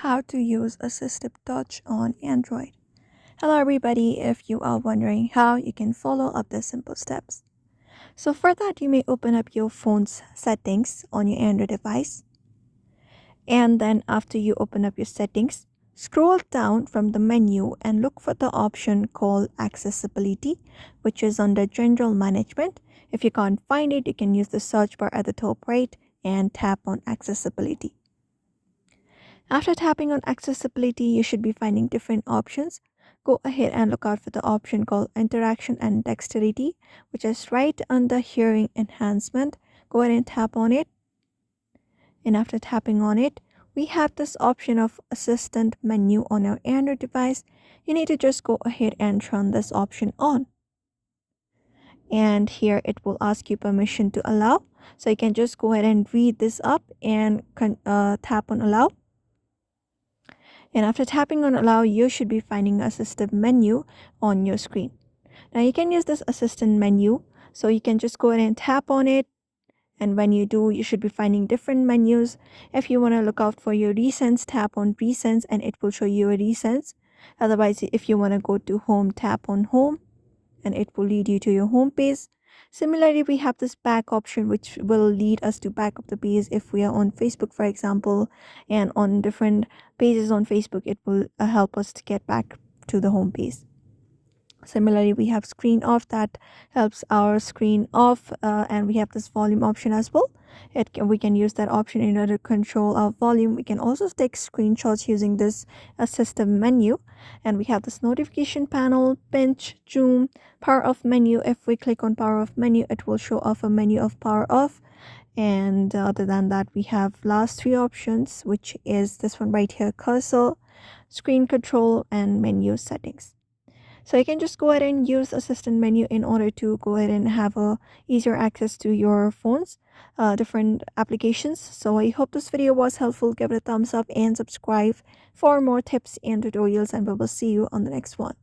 how to use Assistive Touch on Android. Hello everybody, if you are wondering how you can follow up the simple steps. So for that, you may open up your phone's settings on your Android device. And then after you open up your settings, scroll down from the menu and look for the option called Accessibility, which is under General Management. If you can't find it, you can use the search bar at the top right and tap on Accessibility. After tapping on accessibility, you should be finding different options. Go ahead and look out for the option called interaction and dexterity, which is right under hearing enhancement. Go ahead and tap on it. And after tapping on it, we have this option of assistant menu on our Android device. You need to just go ahead and turn this option on. And here it will ask you permission to allow. So you can just go ahead and read this up and tap on allow. And after tapping on allow, you should be finding assistive menu on your screen. Now you can use this assistant menu, so you can just go ahead and tap on it, and when you do, you should be finding different menus. If you want to look out for your recents, tap on recents and it will show you your recents. Otherwise, if you want to go to home, tap on home and it will lead you to your home page. Similarly, we have this back option, which will lead us to back up the page if we are on Facebook, for example, and on different pages on Facebook, it will help us to get back to the home page. Similarly, we have screen off that helps our screen off, and we have this volume option as well. We can use that option in order to control our volume. We can also take screenshots using this assistive menu, and we have this notification panel, pinch, zoom, power off menu. If we click on power off menu, it will show off a menu of power off. And other than that, we have last three options, which is this one right here, cursor, screen control, and menu settings. So you can just go ahead and use assistant menu in order to go ahead and have a easier access to your phones, different applications. So I hope this video was helpful. Give it a thumbs up and subscribe for more tips and tutorials, and we will see you on the next one.